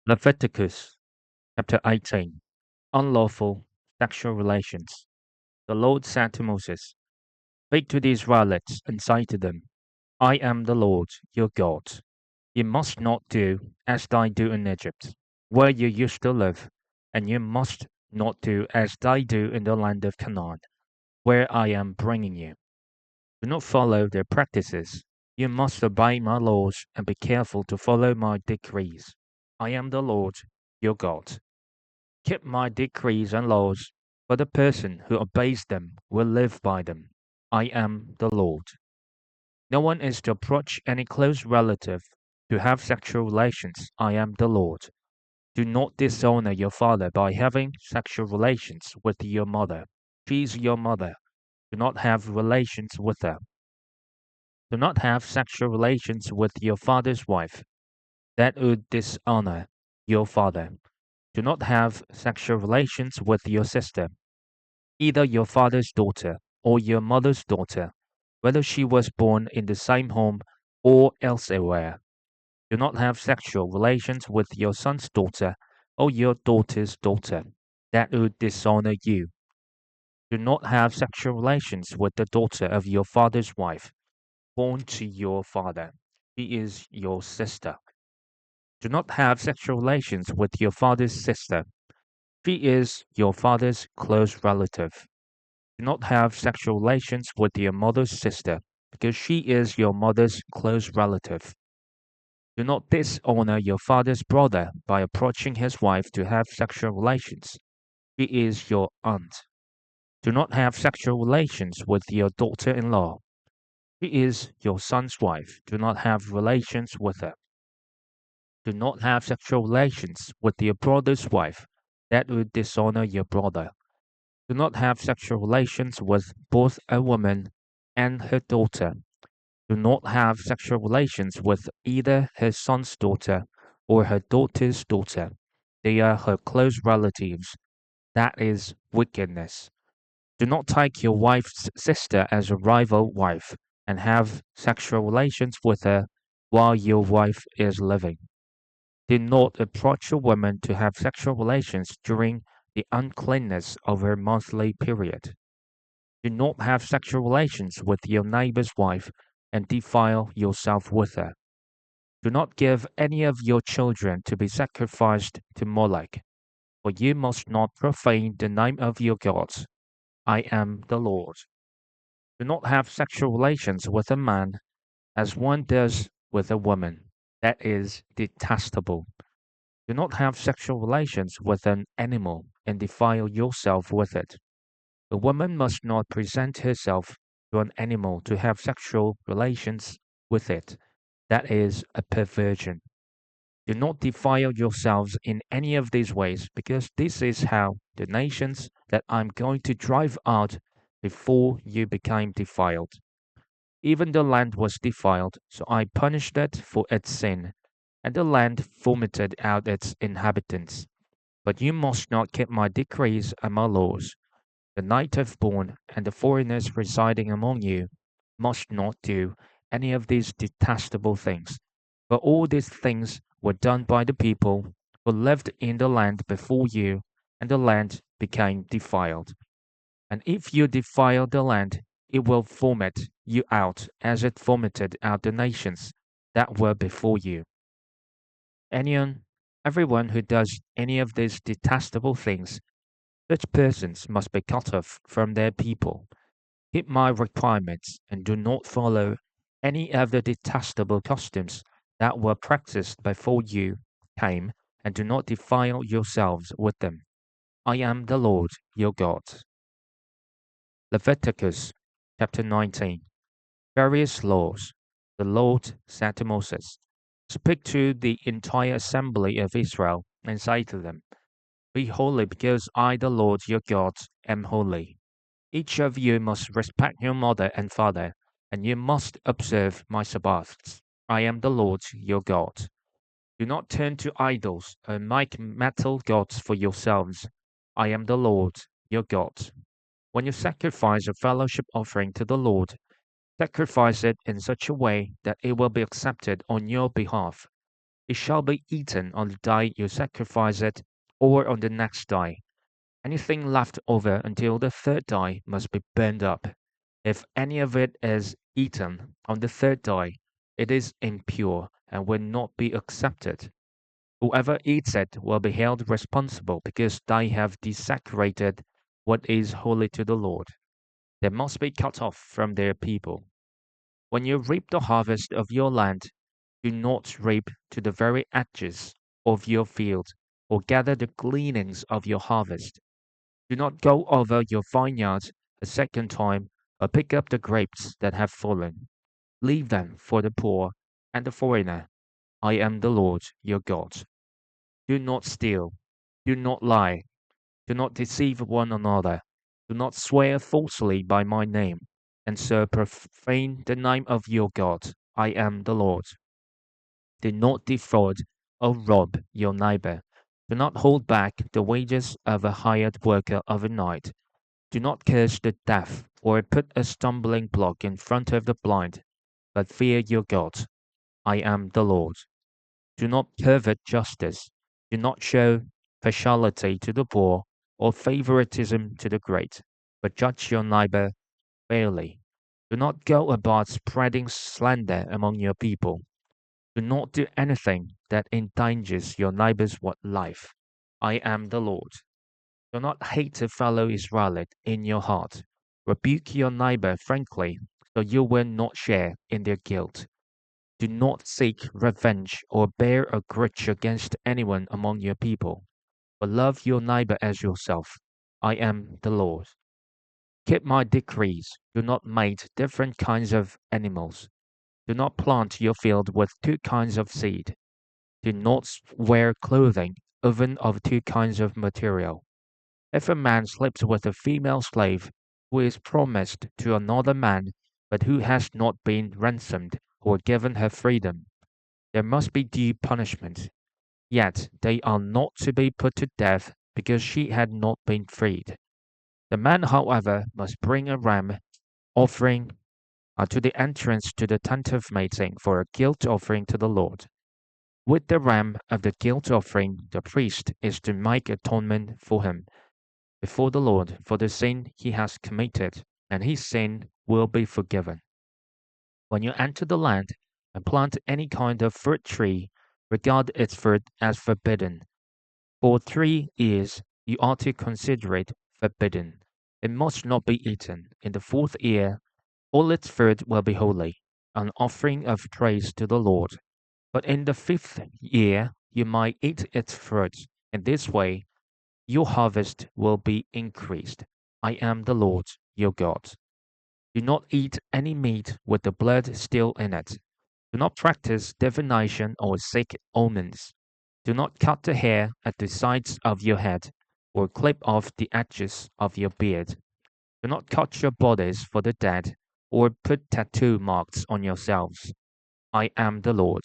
Leviticus chapter 18. Unlawful sexual relations. The Lord said to Moses, "Speak to the Israelites and say to them, I am the Lord your God. You must not do as they do in Egypt, where you used to live, and you must not do as they do in the land of Canaan, where I am bringing you. Do not follow their practices. You must obey my laws and be careful to follow my decrees. I am the Lord your God. Keep my decrees and laws, for the person who obeys them will live by them. I am the Lord. No one is to approach any close relative to have sexual relations. I am the Lord. Do not dishonor your father by having sexual relations with your mother. She is your mother. Do not have relations with her. Do not have sexual relations with your father's wife. That would dishonor your father. Do not have sexual relations with your sister, either your father's daughter or your mother's daughter, whether she was born in the same home or elsewhere. Do not have sexual relations with your son's daughter or your daughter's daughter. That would dishonor you. Do not have sexual relations with the daughter of your father's wife, born to your father. She is your sister. Do not have sexual relations with your father's sister. She is your father's close relative. Do not have sexual relations with your mother's sister, because she is your mother's close relative. Do not dishonor your father's brother by approaching his wife to have sexual relations. She is your aunt. Do not have sexual relations with your daughter in law. She is your son's wife. Do not have relations with her. Do not have sexual relations with your brother's wife. That would dishonor your brother. Do not have sexual relations with both a woman and her daughter. Do not have sexual relations with either her son's daughter or her daughter's daughter. They are her close relatives. That is wickedness. Do not take your wife's sister as a rival wife and have sexual relations with her while your wife is living. Do not approach a woman to have sexual relations during the uncleanness of her monthly period. Do not have sexual relations with your neighbor's wife and defile yourself with her. Do not give any of your children to be sacrificed to Moloch, for you must not profane the name of your gods. I am the Lord. Do not have sexual relations with a man as one does with a woman. That is detestable. Do not have sexual relations with an animal and defile yourself with it. A woman must not present herself to an animal to have sexual relations with it. That is a perversion. Do not defile yourselves in any of these ways, because this is how the nations that I'm going to drive out before you became defiled. Even the land was defiled, so I punished it for its sin, and the land vomited out its inhabitants. But you must not keep my decrees and my laws. The native born and the foreigners residing among you must not do any of these detestable things. For all these things were done by the people who lived in the land before you, and the land became defiled. And if you defile the land, it will vomit you out as it vomited out the nations that were before you. Anyone, everyone who does any of these detestable things, such persons must be cut off from their people. Keep my requirements and do not follow any of the detestable customs that were practiced before you came, and do not defile yourselves with them. I am the Lord your God. Leviticus chapter 19. Various laws. The Lord said to Moses, "Speak to the entire assembly of Israel and say to them, Be holy because I, the Lord your God, am holy. Each of you must respect your mother and father, and you must observe my Sabbaths. I am the Lord your God. Do not turn to idols or make metal gods for yourselves. I am the Lord your God. When you sacrifice a fellowship offering to the Lord, sacrifice it in such a way that it will be accepted on your behalf. It shall be eaten on the day you sacrifice it, or on the next day. Anything left over until the third day must be burned up. If any of it is eaten on the third day, it is impure and will not be accepted. Whoever eats it will be held responsible because they have desecrated what is holy to the Lord. They must be cut off from their people. When you reap the harvest of your land, do not reap to the very edges of your field, or gather the gleanings of your harvest. Do not go over your vineyards a second time, or pick up the grapes that have fallen. Leave them for the poor and the foreigner. I am the Lord your God. Do not steal. Do not lie. Do not deceive one another. Do not swear falsely by my name, and so profane the name of your God. I am the Lord. Do not defraud or rob your neighbor. Do not hold back the wages of a hired worker overnight. Do not curse the deaf or put a stumbling block in front of the blind, but fear your God. I am the Lord. Do not pervert justice. Do not show partiality to the poor or favoritism to the great, but judge your neighbor fairly. Do not go about spreading slander among your people. Do not do anything that endangers your neighbor's life. I am the Lord. Do not hate a fellow Israelite in your heart. Rebuke your neighbor frankly, so you will not share in their guilt. Do not seek revenge or bear a grudge against anyone among your people, but love your neighbor as yourself. I am the Lord. Keep my decrees. Do not mate different kinds of animals. Do not plant your field with two kinds of seed. Do not wear clothing, even of two kinds of material. If a man sleeps with a female slave who is promised to another man, but who has not been ransomed or given her freedom, there must be due punishment. Yet they are not to be put to death because she had not been freed. The man, however, must bring a ram offering to the entrance to the tent of meeting for a guilt offering to the Lord. With the ram of the guilt offering, the priest is to make atonement for him before the Lord for the sin he has committed, and his sin will be forgiven. When you enter the land and plant any kind of fruit tree, regard its fruit as forbidden. For 3 years you are to consider it forbidden. It must not be eaten. In the fourth year all its fruit will be holy, an offering of praise to the Lord. But in the fifth year you might eat its fruit. In this way your harvest will be increased. I am the Lord your God. Do not eat any meat with the blood still in it. Do not practice divination or seek omens. Do not cut the hair at the sides of your head, or clip off the edges of your beard. Do not cut your bodies for the dead, or put tattoo marks on yourselves. I am the Lord.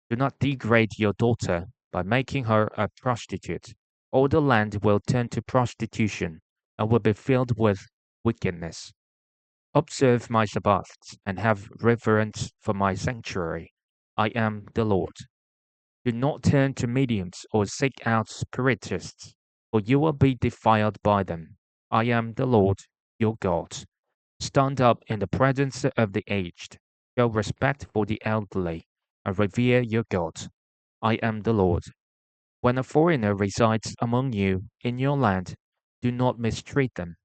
Do not degrade your daughter by making her a prostitute. All the land will turn to prostitution and will be filled with wickedness. Observe my Sabbaths and have reverence for my sanctuary. I am the Lord. Do not turn to mediums or seek out spiritists, for you will be defiled by them. I am the Lord your God. Stand up in the presence of the aged, show respect for the elderly, and revere your God. I am the Lord. When a foreigner resides among you in your land, do not mistreat them.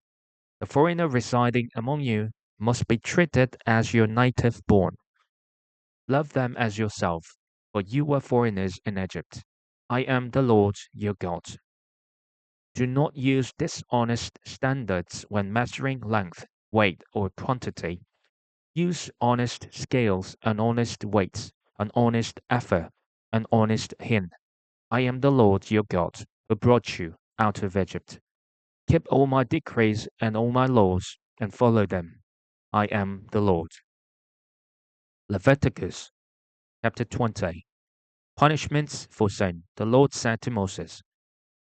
The foreigner residing among you must be treated as your native born. Love them as yourself, for you were foreigners in Egypt. I am the Lord your God. Do not use dishonest standards when measuring length, weight, or quantity. Use honest scales and honest weights, an honest effort, an honest hin. I am the Lord your God, who brought you out of Egypt. Keep all my decrees and all my laws, and follow them. I am the Lord. Leviticus chapter 20. Punishments for sin. The Lord said to Moses,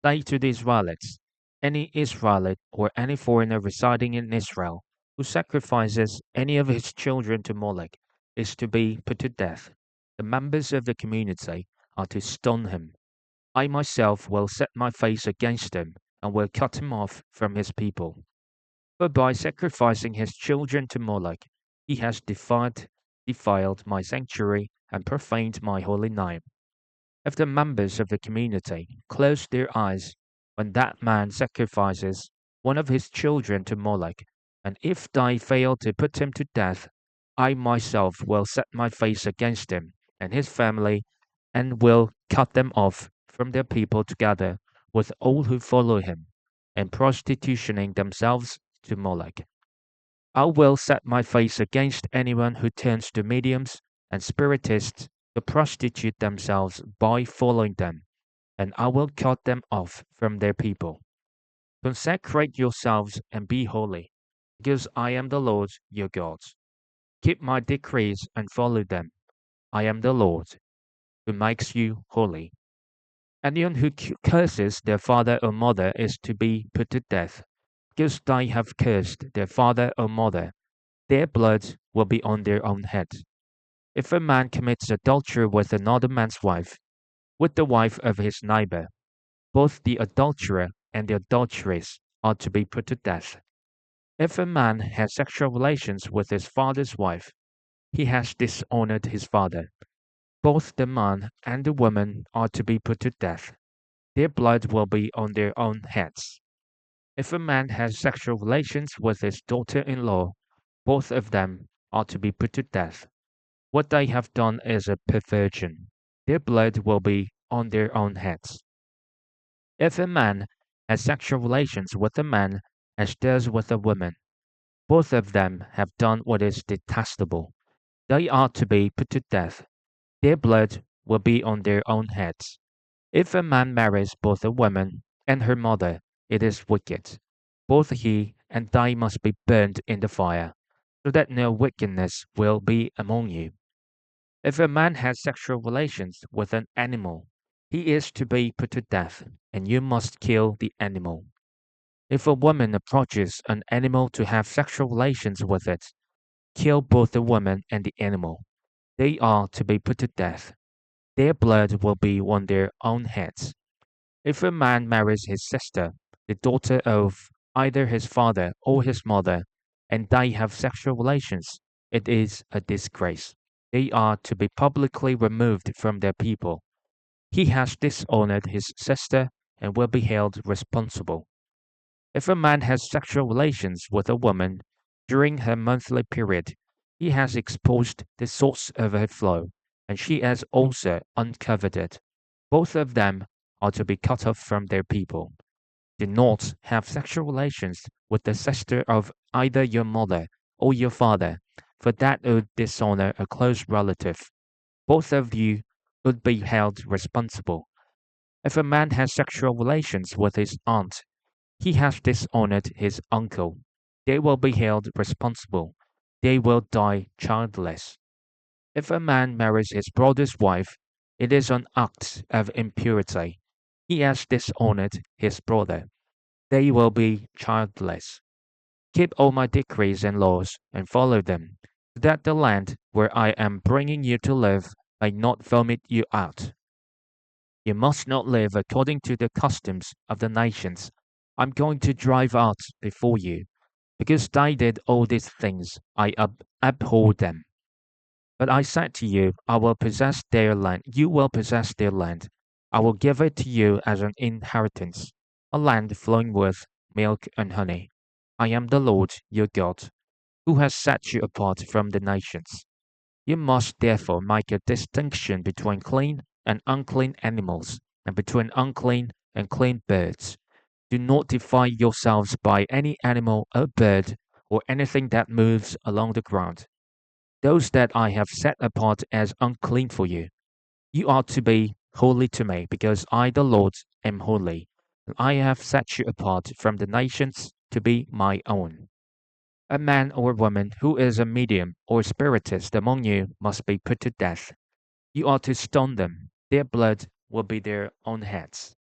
say to the Israelites, any Israelite or any foreigner residing in Israel who sacrifices any of his children to Molech is to be put to death. The members of the community are to stone him. I myself will set my face against him and will cut him off from his people. For by sacrificing his children to Moloch, he has defiled my sanctuary and profaned my holy name. If the members of the community close their eyes when that man sacrifices one of his children to Moloch, and if they fail to put him to death, I myself will set my face against him and his family, and will cut them off from their people together with all who follow him, and prostitutioning themselves to Moloch. I will set my face against anyone who turns to mediums and spiritists to prostitute themselves by following them, and I will cut them off from their people. Consecrate yourselves and be holy, because I am the Lord your God. Keep my decrees and follow them. I am the Lord, who makes you holy. Anyone who curses their father or mother is to be put to death, because they have cursed their father or mother. Their blood will be on their own heads. If a man commits adultery with another man's wife, with the wife of his neighbor, both the adulterer and the adulteress are to be put to death. If a man has sexual relations with his father's wife, he has dishonored his father. Both the man and the woman are to be put to death. Their blood will be on their own heads. If a man has sexual relations with his daughter in law, both of them are to be put to death. What they have done is a perversion. Their blood will be on their own heads. If a man has sexual relations with a man as does with a woman, both of them have done what is detestable. They are to be put to death. Their blood will be on their own heads. If a man marries both a woman and her mother, it is wicked. Both he and they must be burned in the fire, so that no wickedness will be among you. If a man has sexual relations with an animal, he is to be put to death, and you must kill the animal. If a woman approaches an animal to have sexual relations with it, kill both the woman and the animal. They are to be put to death. Their blood will be on their own heads. If a man marries his sister, the daughter of either his father or his mother, and they have sexual relations, it is a disgrace. They are to be publicly removed from their people. He has dishonored his sister and will be held responsible. If a man has sexual relations with a woman during her monthly period, he has exposed the source of her flow, and she has also uncovered it. Both of them are to be cut off from their people. Do not have sexual relations with the sister of either your mother or your father, for that would dishonor a close relative. Both of you would be held responsible. If a man has sexual relations with his aunt, he has dishonored his uncle. They will be held responsible. They will die childless. If a man marries his brother's wife, it is an act of impurity. He has dishonored his brother. They will be childless. Keep all my decrees and laws and follow them, so that the land where I am bringing you to live may not vomit you out. You must not live according to the customs of the nations I'm going to drive out before you, because they did all these things. I abhor them. But I said to you, I will possess their land. You will possess their land. I will give it to you as an inheritance, a land flowing with milk and honey. I am the Lord your God, who has set you apart from the nations. You must therefore make a distinction between clean and unclean animals, and between unclean and clean birds. Do not defile yourselves by any animal or bird or anything that moves along the ground. Those that I have set apart as unclean for you, you are to be holy to me, because I, the Lord, am holy. And I have set you apart from the nations to be my own. A man or woman who is a medium or spiritist among you must be put to death. You are to stone them. Their blood will be their own heads.